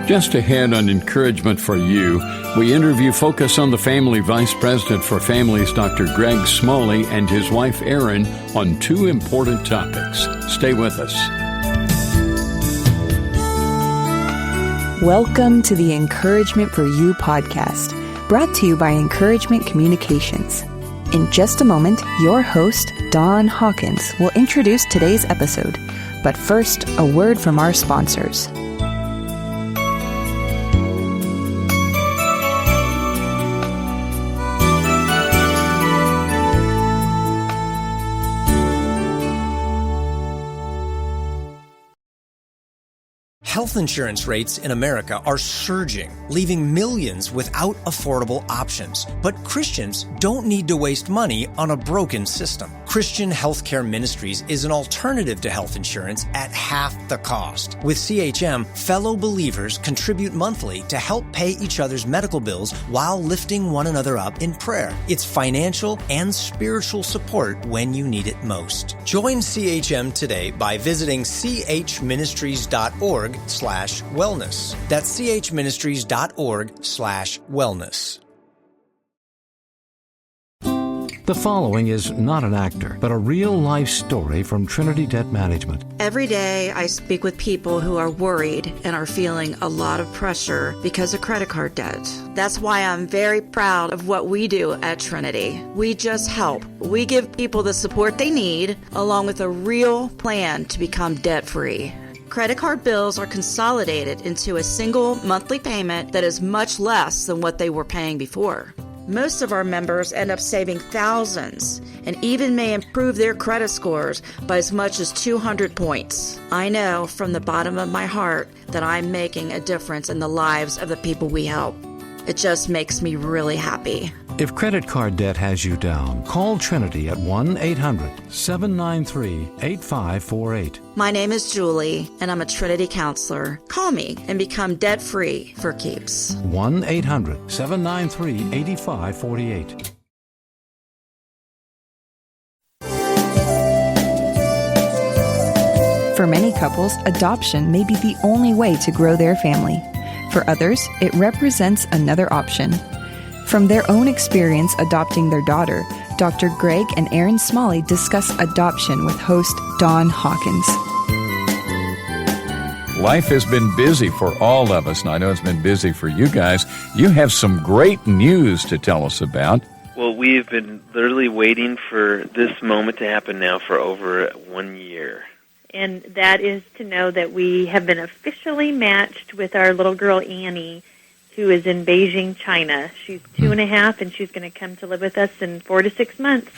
Just ahead on Encouragement for You, we interview Focus on the Family Vice President for Families, Dr. Greg Smalley, and his wife, Erin, on two important topics. Stay with us. Welcome to the Encouragement for You podcast, brought to you by Encouragement Communications. In just a moment, your host, Don Hawkins, will introduce today's episode. But first, a word from our sponsors. Health insurance rates in America are surging, leaving millions without affordable options. But Christians don't need to waste money on a broken system. Christian Healthcare Ministries is an alternative to health insurance at half the cost. With CHM, fellow believers contribute monthly to help pay each other's medical bills while lifting one another up in prayer. It's financial and spiritual support when you need it most. Join CHM today by visiting chministries.org/wellness. That's chministries.org/wellness. The following is not an actor, but a real-life story from Trinity Debt Management. Every day I speak with people who are worried and are feeling a lot of pressure because of credit card debt. That's why I'm very proud of what we do at Trinity. We just help. We give people the support they need, along with a real plan to become debt-free. Credit card bills are consolidated into a single monthly payment that is much less than what they were paying before. Most of our members end up saving thousands and even may improve their credit scores by as much as 200 points. I know from the bottom of my heart that I'm making a difference in the lives of the people we help. It just makes me really happy. If credit card debt has you down, call Trinity at 1-800-793-8548. My name is Julie, and I'm a Trinity counselor. Call me and become debt-free for keeps. 1-800-793-8548. For many couples, adoption may be the only way to grow their family. For others, it represents another option. From their own experience adopting their daughter, Dr. Greg and Erin Smalley discuss adoption with host Don Hawkins. Life has been busy for all of us, and I know it's been busy for you guys. You have some great news to tell us about. Well, we've been literally waiting for this moment to happen now for over 1 year. And that is to know that we have been officially matched with our little girl, Annie, who is in Beijing, China. She's 2.5, and she's going to come to live with us in 4 to 6 months.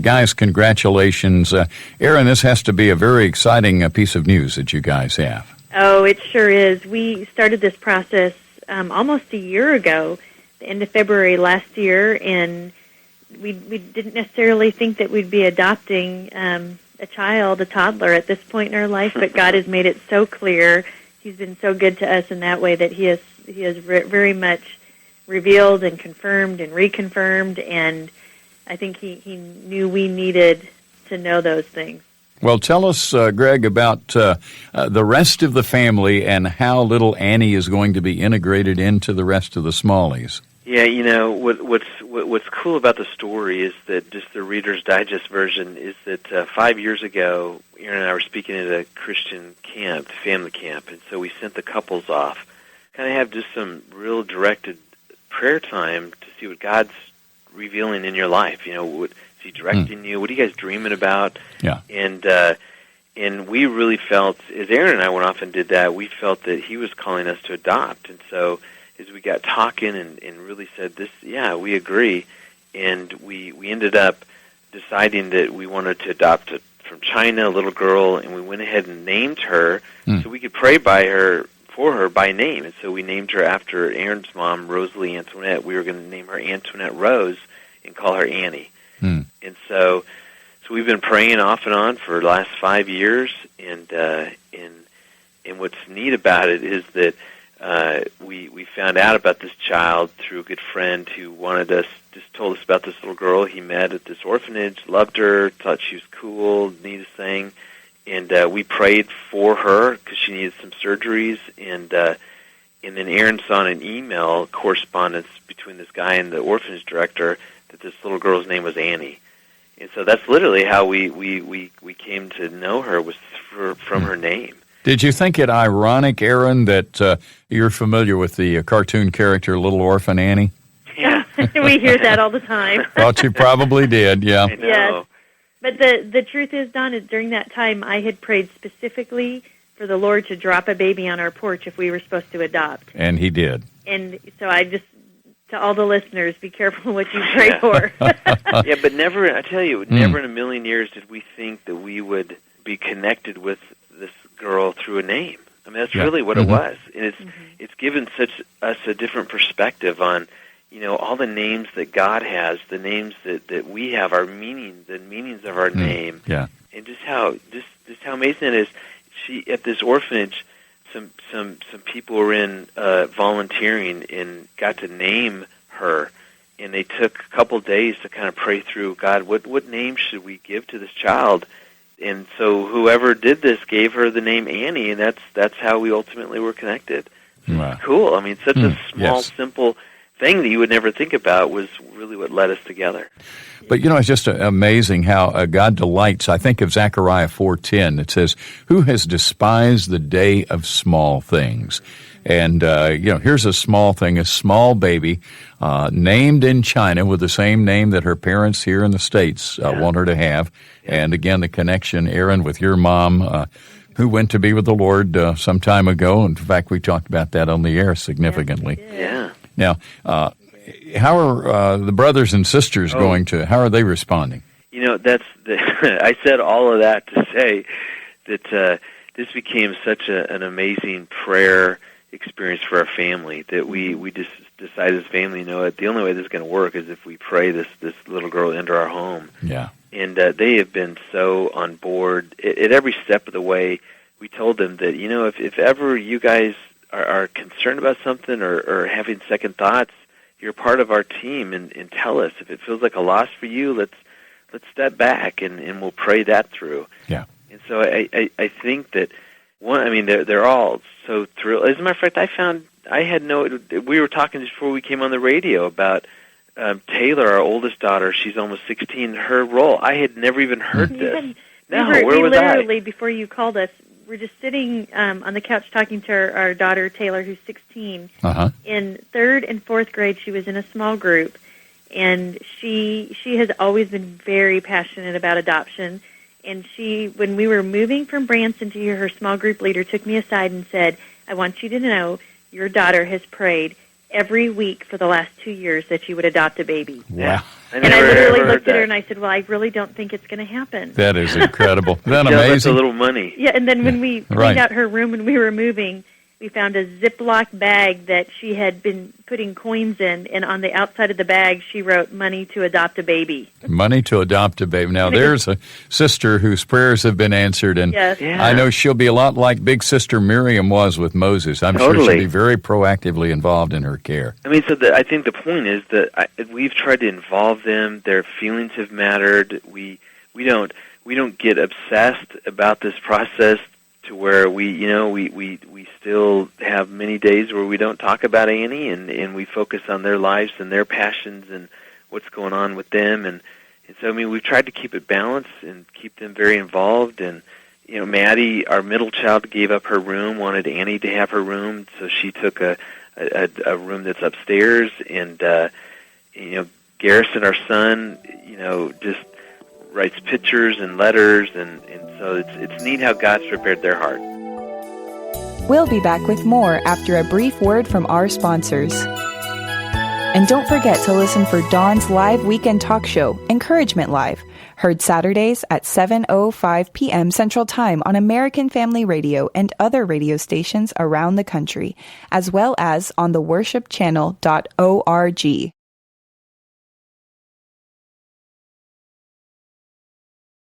Guys, congratulations. Erin, this has to be a very exciting piece of news that you guys have. Oh, it sure is. We started this process almost a year ago, the end of February last year, and we didn't necessarily think that we'd be adopting a toddler at this point in our life, but God has made it so clear. He's been so good to us in that way that He has very much revealed and confirmed and reconfirmed, and I think he knew we needed to know those things. Well, tell us, Greg, about the rest of the family and how little Annie is going to be integrated into the rest of the Smalleys. Yeah, you know, what's cool about the story is that just the Reader's Digest version is that 5 years ago, Erin and I were speaking at a Christian camp, family camp, and so we sent the couples off, kind of have just some real directed prayer time to see what God's revealing in your life. You know, what is He directing you? What are you guys dreaming about? Yeah. And we really felt, as Erin and I went off and did that, we felt that He was calling us to adopt, and so as we got talking and really said this, yeah, we agree, and we ended up deciding that we wanted to adopt from China, a little girl, and we went ahead and named her so we could pray for her by name. And so we named her after Erin's mom, Rosalie Antoinette. We were going to name her Antoinette Rose and call her Annie. And so we've been praying off and on for the last 5 years, and what's neat about it is that we found out about this child through a good friend who told us about this little girl he met at this orphanage, loved her, thought she was cool, neatest thing, And we prayed for her because she needed some surgeries, and then Erin saw in an email correspondence between this guy and the orphanage director that this little girl's name was Annie. And so that's literally how we came to know her, was from her name. Did you think it ironic, Erin, that you're familiar with the cartoon character Little Orphan Annie? Yeah. We hear that all the time. Thought you probably did, yeah. I know. Yes. But the truth is, Don, is during that time I had prayed specifically for the Lord to drop a baby on our porch if we were supposed to adopt. And he did. And so I just, to all the listeners, be careful what you pray for. Yeah, but never, I tell you, never in a million years did we think that we would be connected with this girl through a name. I mean, that's really what it was. And it's given us a different perspective on, all the names that God has, the names that we have, our meaning, the meanings of our name. Yeah. And just how amazing it is. She, at this orphanage, some people were in volunteering and got to name her, and they took a couple days to kind of pray through, God, what name should we give to this child? And so whoever did this gave her the name Annie, and that's how we ultimately were connected. Wow. Cool. I mean, such a small, simple thing that you would never think about was really what led us together. But, it's just amazing how God delights. I think of Zechariah 4:10. It says, who has despised the day of small things? And, here's a small thing, a small baby named in China with the same name that her parents here in the States want her to have. And, again, the connection, Erin, with your mom, who went to be with the Lord some time ago. In fact, we talked about that on the air significantly. Yeah. Now, how are the brothers and sisters going to, how are they responding? I said all of that to say that this became such an amazing prayer experience for our family that we just decided as a family, the only way this is going to work is if we pray this little girl into our home. Yeah. And they have been so on board at every step of the way. We told them that, if ever you guys are concerned about something or having second thoughts, you're part of our team, and tell us. If it feels like a loss for you, let's step back and we'll pray that through. Yeah. And so I think that they're all so thrilled. As a matter of fact, we were talking just before we came on the radio about Taylor, our oldest daughter. She's almost 16. Her role, I had never even heard this. Where was I? Literally, before you called us, we're just sitting on the couch talking to our daughter, Taylor, who's 16. In 3rd and 4th grade, she was in a small group, and she has always been very passionate about adoption. And when we were moving from Branson to her small group leader took me aside and said, I want you to know your daughter has prayed every week for the last 2 years that you would adopt a baby. Wow. And I literally looked at her and I said, well, I really don't think it's going to happen. That is incredible. Isn't that amazing? amazing? A little money. Yeah, and then when we cleaned out her room when we were moving, we found a Ziploc bag that she had been putting coins in, and on the outside of the bag, she wrote, money to adopt a baby. Money to adopt a baby. Now, there's a sister whose prayers have been answered, and I know she'll be a lot like Big Sister Miriam was with Moses. I'm sure she'll be very proactively involved in her care. I mean, I think the point is that we've tried to involve them. Their feelings have mattered. We don't get obsessed about this process to where we still have many days where we don't talk about Annie, and we focus on their lives and their passions and what's going on with them. And so, we've tried to keep it balanced and keep them very involved. And, Maddie, our middle child, gave up her room, wanted Annie to have her room, so she took a room that's upstairs. And, Garrison, our son, just writes pictures and letters, and so it's neat how God's prepared their heart. We'll be back with more after a brief word from our sponsors. And don't forget to listen for Don's live weekend talk show, Encouragement Live, heard Saturdays at 7:05 p.m. Central Time on American Family Radio and other radio stations around the country, as well as on the worshipchannel.org.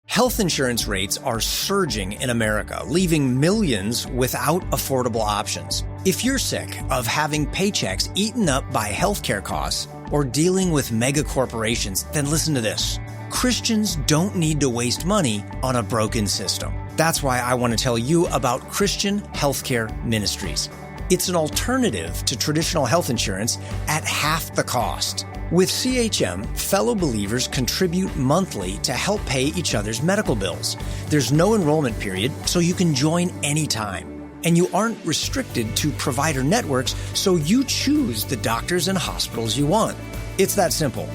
Health insurance rates are surging in America, leaving millions without affordable options. If you're sick of having paychecks eaten up by healthcare costs or dealing with mega corporations, then listen to this. Christians don't need to waste money on a broken system. That's why I want to tell you about Christian Healthcare Ministries. It's an alternative to traditional health insurance at half the cost. With CHM, fellow believers contribute monthly to help pay each other's medical bills. There's no enrollment period, so you can join anytime. And you aren't restricted to provider networks, so you choose the doctors and hospitals you want. It's that simple.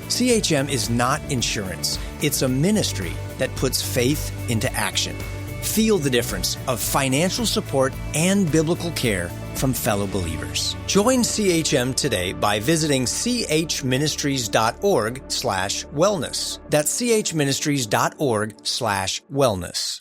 CHM is not insurance. It's a ministry that puts faith into action. Feel the difference of financial support and biblical care from fellow believers. Join CHM today by visiting chministries.org/wellness. That's chministries.org/wellness.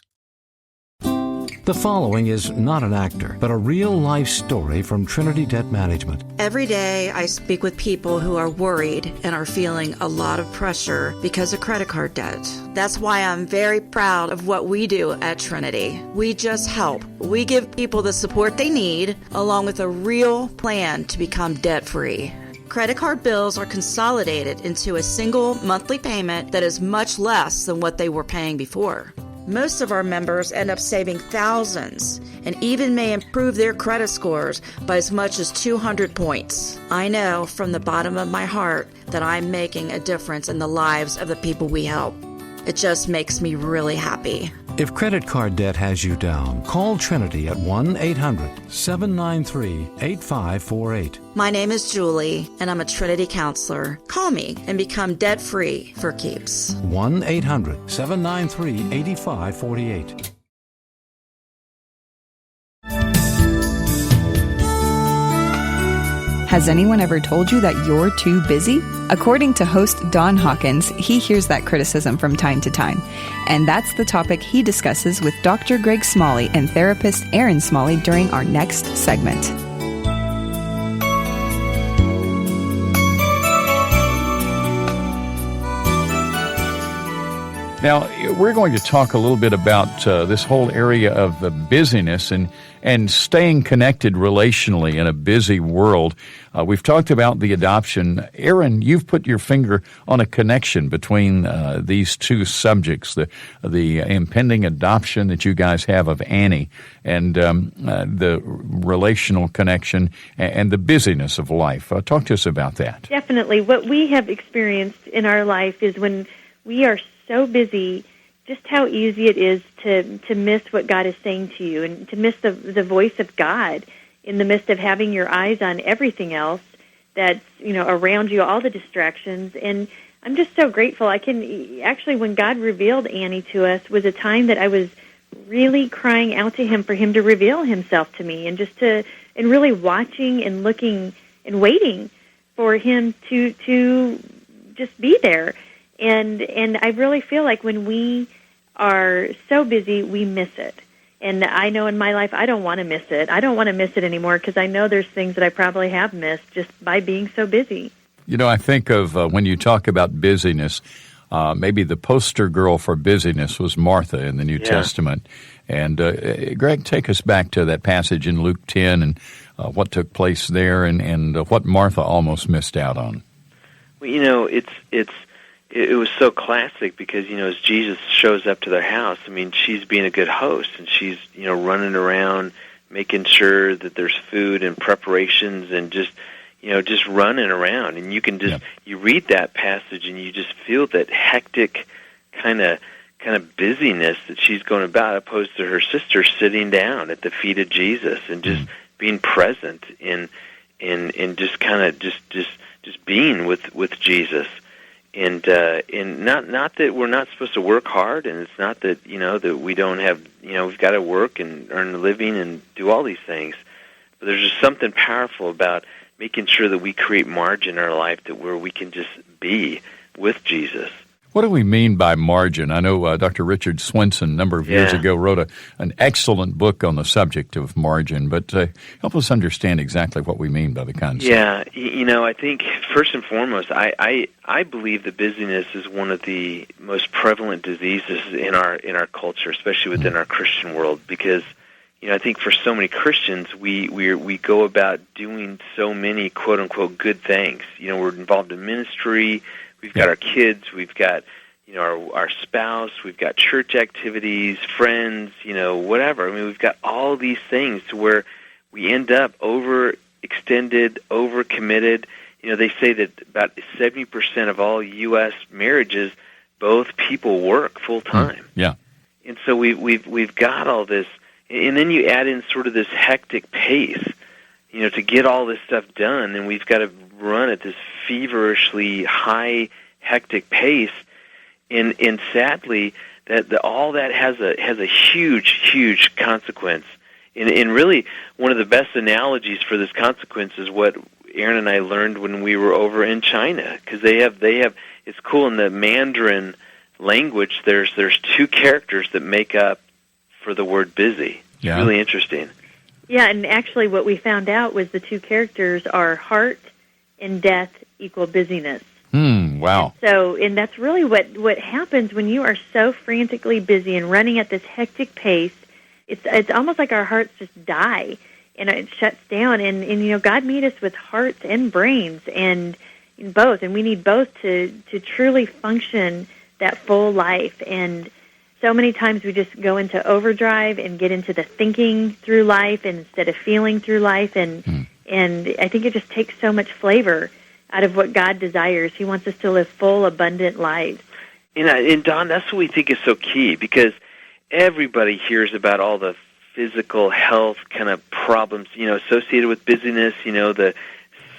The following is not an actor, but a real-life story from Trinity Debt Management. Every day I speak with people who are worried and are feeling a lot of pressure because of credit card debt. That's why I'm very proud of what we do at Trinity. We just help. We give people the support they need, along with a real plan to become debt-free. Credit card bills are consolidated into a single monthly payment that is much less than what they were paying before. Most of our members end up saving thousands and even may improve their credit scores by as much as 200 points. I know from the bottom of my heart that I'm making a difference in the lives of the people we help. It just makes me really happy. If credit card debt has you down, call Trinity at 1-800-793-8548. My name is Julie, and I'm a Trinity counselor. Call me and become debt-free for keeps. 1-800-793-8548. Has anyone ever told you that you're too busy? According to host Don Hawkins, he hears that criticism from time to time. And that's the topic he discusses with Dr. Greg Smalley and therapist Erin Smalley during our next segment. Now, we're going to talk a little bit about this whole area of the busyness and staying connected relationally in a busy world. We've talked about the adoption. Erin, you've put your finger on a connection between these two subjects, the impending adoption that you guys have of Annie and the relational connection and the busyness of life. Talk to us about that. Definitely. What we have experienced in our life is when we are so busy, just how easy it is to miss what God is saying to you and to miss the voice of God in the midst of having your eyes on everything else that's, around you, all the distractions. And I'm just so grateful. Actually, when God revealed Annie to us was a time that I was really crying out to Him for Him to reveal Himself to me and really watching and looking and waiting for Him to just be there. And I really feel like when we are so busy, we miss it. And I know in my life, I don't want to miss it. I don't want to miss it anymore because I know there's things that I probably have missed just by being so busy. I think of when you talk about busyness, maybe the poster girl for busyness was Martha in the New Testament. And Greg, take us back to that passage in Luke 10 and what took place there and what Martha almost missed out on. Well, it was so classic because, as Jesus shows up to their house, she's being a good host, and she's, running around making sure that there's food and preparations and just running around. And you can you read that passage and you just feel that hectic kind of busyness that she's going about, opposed to her sister sitting down at the feet of Jesus and just being present in just kind of just being with Jesus. And not that we're not supposed to work hard, and it's not that that we don't have we've got to work and earn a living and do all these things, but there's just something powerful about making sure that we create margin in our life where we can just be with Jesus. What do we mean by margin? I know Dr. Richard Swenson a number of years ago wrote an excellent book on the subject of margin, but help us understand exactly what we mean by the concept. Yeah, I think first and foremost, I believe that busyness is one of the most prevalent diseases in our culture, especially within our Christian world, because I think for so many Christians, we go about doing so many quote unquote good things. We're involved in ministry. We've got our kids. We've got, our spouse, we've got church activities, friends, whatever. I mean, we've got all these things to where we end up overextended, overcommitted. They say that about 70% of all U.S. marriages, both people work full time. Yeah. And so we've got all this, and then you add in sort of this hectic pace, to get all this stuff done, and we've got to run at this feverishly high, hectic pace. And sadly, all that has a huge consequence. And really, one of the best analogies for this consequence is what Erin and I learned when we were over in China, because they have. It's cool in the Mandarin language. There's two characters that make up for the word busy. It's really interesting. Yeah, and actually, what we found out was the two characters are heart and death equal busyness. Wow. And that's really what happens when you are so frantically busy and running at this hectic pace. It's almost like our hearts just die, and it shuts down. And God made us with hearts and brains, and both, and we need both to truly function that full life. And so many times we just go into overdrive and get into the thinking through life instead of feeling through life, and I think it just takes so much flavor out of what God desires. He wants us to live full, abundant lives. And Don, that's what we think is so key, because everybody hears about all the physical health kind of problems, associated with busyness, the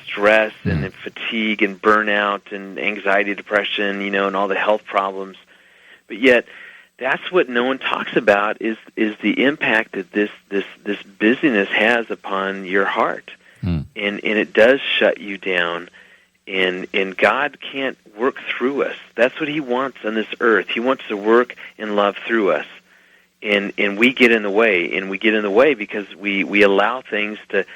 stress and the fatigue and burnout and anxiety, depression, and all the health problems. But yet, that's what no one talks about is the impact that this busyness has upon your heart. And it does shut you down. And God can't work through us. That's what He wants on this earth. He wants to work and love through us. And we get in the way. And we get in the way because we allow things to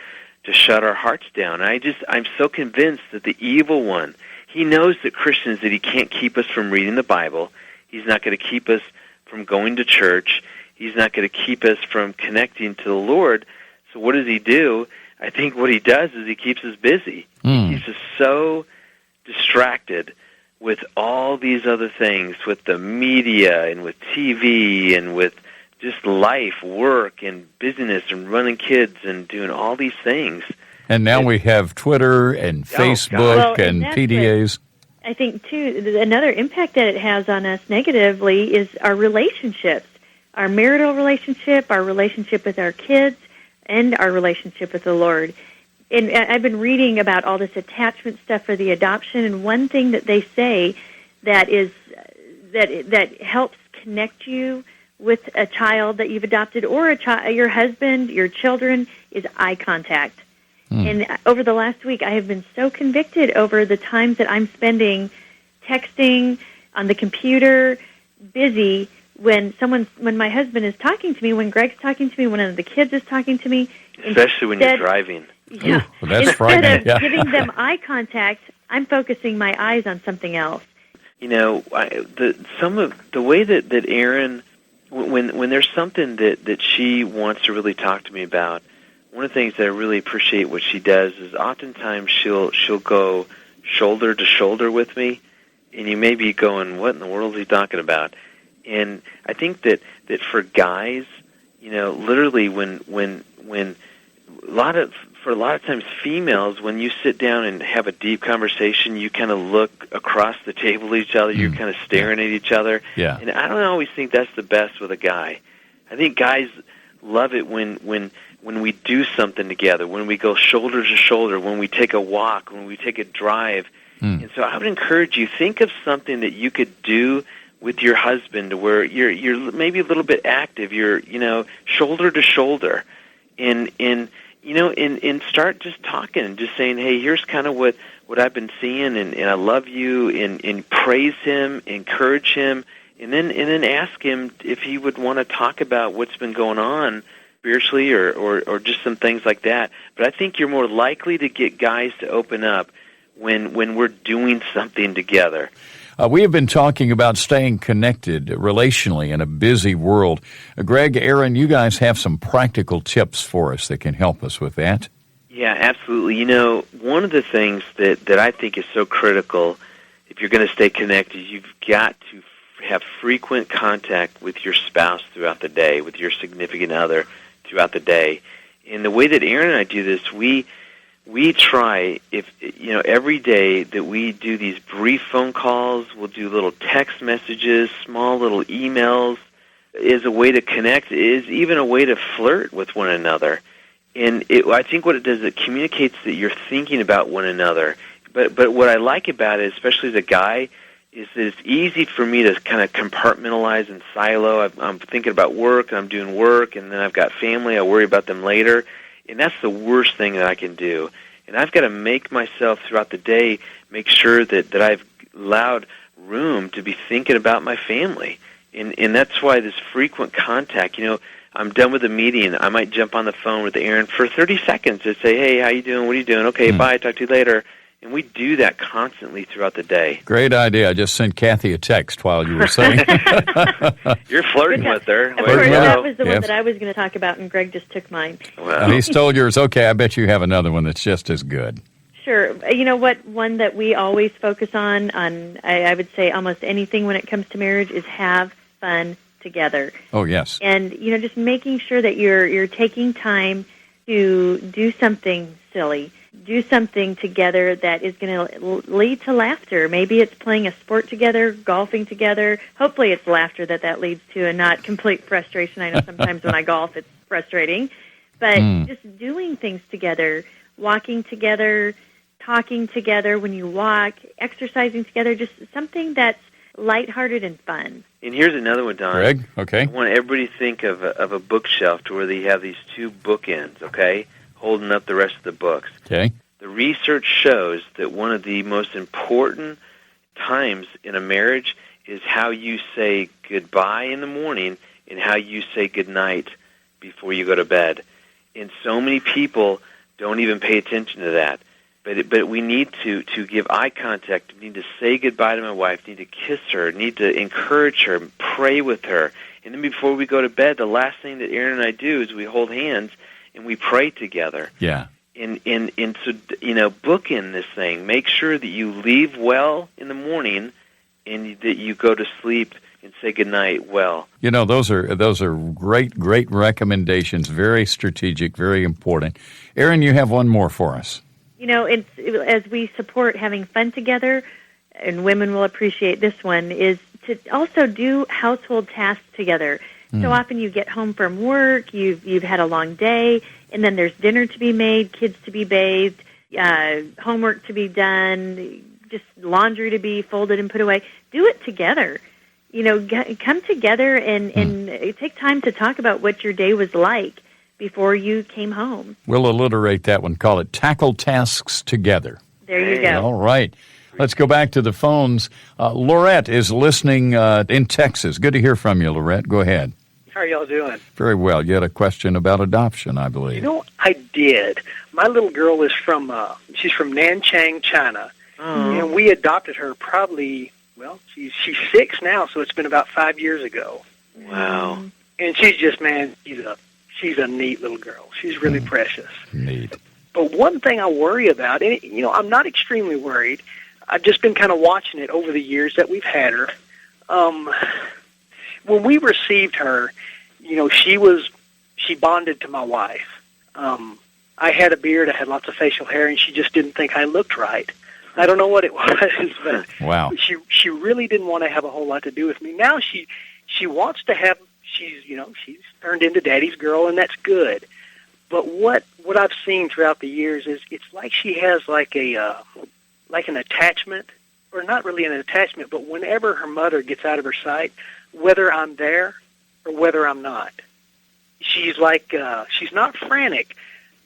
shut our hearts down. I'm so convinced that the evil one, he knows that Christians, that he can't keep us from reading the Bible. He's not going to keep us from going to church. He's not going to keep us from connecting to the Lord. So what does he do? I think what he does is he keeps us busy. He keeps us so distracted with all these other things, with the media and with TV and with just life, work, and busyness and running kids and doing all these things. And now we have Twitter and Facebook and PDAs. I think, too, another impact that it has on us negatively is our relationships, our marital relationship, our relationship with our kids, and our relationship with the Lord. And I've been reading about all this attachment stuff for the adoption, and one thing that they say that helps connect you with a child that you've adopted or your husband, your children, is eye contact. And over the last week, I have been so convicted over the times that I'm spending texting on the computer, busy, when my husband is talking to me, when Greg's talking to me, when one of the kids is talking to me. Especially when you're driving. Yeah. Well, that's frightening. Instead of giving them eye contact, I'm focusing my eyes on something else. The way that Erin, when there's something that she wants to really talk to me about, one of the things that I really appreciate what she does is oftentimes she'll go shoulder to shoulder with me, and you may be going, what in the world is he talking about? And I think that for guys, literally when for a lot of times females, when you sit down and have a deep conversation, you kind of look across the table at each other, you're kind of staring at each other. Yeah. And I don't always think that's the best with a guy. I think guys love it when we do something together, when we go shoulder to shoulder, when we take a walk, when we take a drive. And so I would encourage you, think of something that you could do with your husband where you're maybe a little bit active, you're, shoulder to shoulder, and start just talking and just saying, hey, here's kind of what I've been seeing, and I love you, and praise him, encourage him, and then ask him if he would want to talk about what's been going on spiritually or just some things like that. But I think you're more likely to get guys to open up when we're doing something together. We have been talking about staying connected relationally in a busy world. Greg, Erin, you guys have some practical tips for us that can help us with that. Yeah, absolutely. One of the things that I think is so critical if you're going to stay connected, you've got to have frequent contact with your spouse throughout the day, with your significant other throughout the day. And the way that Erin and I do this, we try, every day that we do these brief phone calls, we'll do little text messages, small little emails, is a way to connect, is even a way to flirt with one another. And I think what it does, it communicates that you're thinking about one another. But what I like about it, especially as a guy, is that it's easy for me to kind of compartmentalize and silo. I'm thinking about work, and I'm doing work, and then I've got family. I worry about them later. And that's the worst thing that I can do. And I've got to make myself throughout the day make sure that I've allowed room to be thinking about my family. And that's why this frequent contact, I'm done with a meeting. I might jump on the phone with Erin for 30 seconds to say, hey, how you doing? What are you doing? Okay, bye. Talk to you later. And we do that constantly throughout the day. Great idea. I just sent Kathy a text while you were saying. You're flirting with her. Of course, that was the one that I was going to talk about, and Greg just took mine. Well, he stole yours. Okay, I bet you have another one that's just as good. Sure. You know what? One that we always focus on I would say almost anything when it comes to marriage, is have fun together. Oh, yes. And, just making sure that you're taking time to do something silly, do something together that is going to lead to laughter. Maybe it's playing a sport together, golfing together. Hopefully it's laughter that leads to, and not complete frustration. I know sometimes when I golf it's frustrating. But just doing things together, walking together, talking together when you walk, exercising together, just something that's lighthearted and fun. And here's another one, Don. Greg, okay. I want everybody to think of a bookshelf to where they have these two bookends, okay, holding up the rest of the books. Okay. The research shows that one of the most important times in a marriage is how you say goodbye in the morning and how you say goodnight before you go to bed. And so many people don't even pay attention to that. But we need to give eye contact, need to say goodbye to my wife, need to kiss her, need to encourage her, pray with her. And then before we go to bed, the last thing that Erin and I do is we hold hands and we pray together. Yeah. And so, bookend this thing. Make sure that you leave well in the morning and that you go to sleep and say goodnight well. Those are great recommendations, very strategic, very important. Erin, you have one more for us. As we support having fun together, and women will appreciate this one, is to also do household tasks together. So often you get home from work, you've had a long day, and then there's dinner to be made, kids to be bathed, homework to be done, just laundry to be folded and put away. Do it together. Come together and take time to talk about what your day was like before you came home. We'll alliterate that one. Call it Tackle Tasks Together. There you go. All right. Let's go back to the phones. Lorette is listening in Texas. Good to hear from you, Lorette. Go ahead. How are y'all doing? Very well. You had a question about adoption, I believe. I did. My little girl is she's from Nanchang, China. Oh. And we adopted her probably, she's 6 now, so it's been about 5 years ago. Wow. And she's just, she's a neat little girl. She's really precious. Neat. But one thing I worry about, and I'm not extremely worried. I've just been kind of watching it over the years that we've had her. When we received her, she bonded to my wife. I had a beard, I had lots of facial hair, and she just didn't think I looked right. I don't know what it was, but wow. She really didn't want to have a whole lot to do with me. Now she wants to have. She's turned into daddy's girl, and that's good. But what I've seen throughout the years is it's like she has like an attachment, or not really an attachment, but whenever her mother gets out of her sight, whether I'm there or whether I'm not, she's like she's not frantic,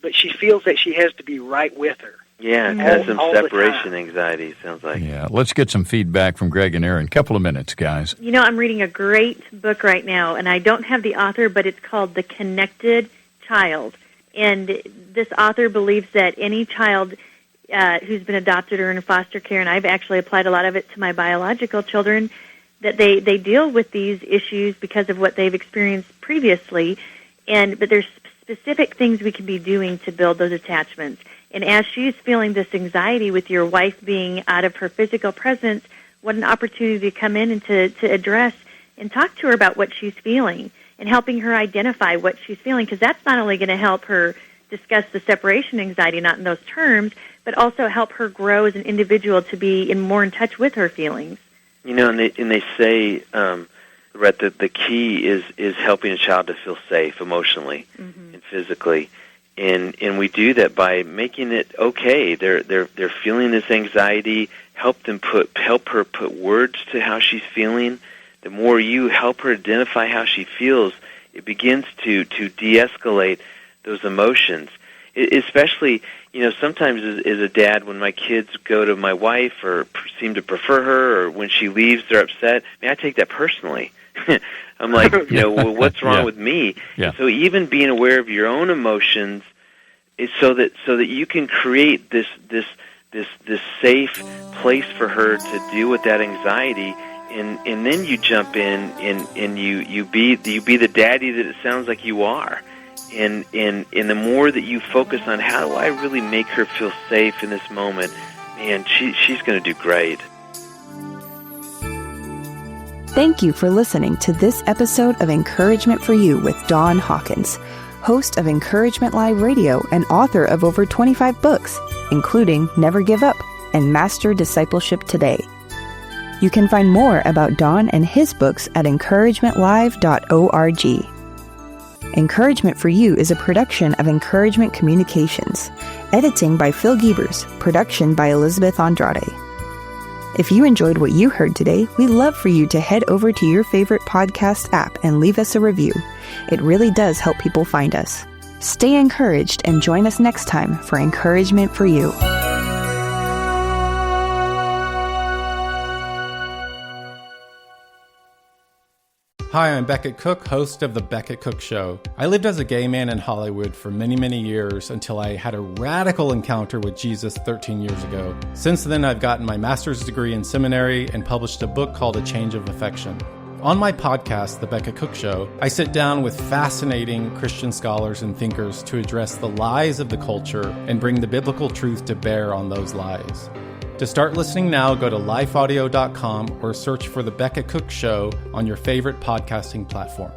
but she feels that she has to be right with her. Yeah, it has some separation anxiety, sounds like. Yeah, let's get some feedback from Greg and Erin. Couple of minutes, guys. I'm reading a great book right now, and I don't have the author, but it's called The Connected Child. And this author believes that any child who's been adopted or in foster care, and I've actually applied a lot of it to my biological children, that they deal with these issues because of what they've experienced previously, but there's specific things we can be doing to build those attachments. And as she's feeling this anxiety with your wife being out of her physical presence, what an opportunity to come in and to address and talk to her about what she's feeling and helping her identify what she's feeling, because that's not only going to help her discuss the separation anxiety, not in those terms, but also help her grow as an individual to be more in touch with her feelings. And they say, Rhett, that the key is helping a child to feel safe emotionally and physically, and we do that by making it okay. They're feeling this anxiety. Help her put words to how she's feeling. The more you help her identify how she feels, it begins to de-escalate those emotions. Especially, sometimes as a dad, when my kids go to my wife or seem to prefer her, or when she leaves, they're upset. I take that personally. I'm like, well, what's wrong with me? Yeah. So even being aware of your own emotions is so that you can create this safe place for her to deal with that anxiety. And then you jump in and you be the daddy that it sounds like you are. And the more that you focus on how do I really make her feel safe in this moment, man, she's going to do great. Thank you for listening to this episode of Encouragement for You with Don Hawkins, host of Encouragement Live Radio and author of over 25 books, including Never Give Up and Master Discipleship Today. You can find more about Don and his books at encouragementlive.org. Encouragement for You is a production of Encouragement Communications. Editing by Phil Giebers. Production by Elizabeth Andrade. If you enjoyed what you heard today, we'd love for you to head over to your favorite podcast app and leave us a review. It really does help people find us. Stay encouraged and join us next time for Encouragement for You. Hi, I'm Beckett Cook, host of The Beckett Cook Show. I lived as a gay man in Hollywood for many, many years until I had a radical encounter with Jesus 13 years ago. Since then, I've gotten my master's degree in seminary and published a book called A Change of Affection. On my podcast, The Beckett Cook Show, I sit down with fascinating Christian scholars and thinkers to address the lies of the culture and bring the biblical truth to bear on those lies. To start listening now, go to lifeaudio.com or search for The Beckett Cook Show on your favorite podcasting platform.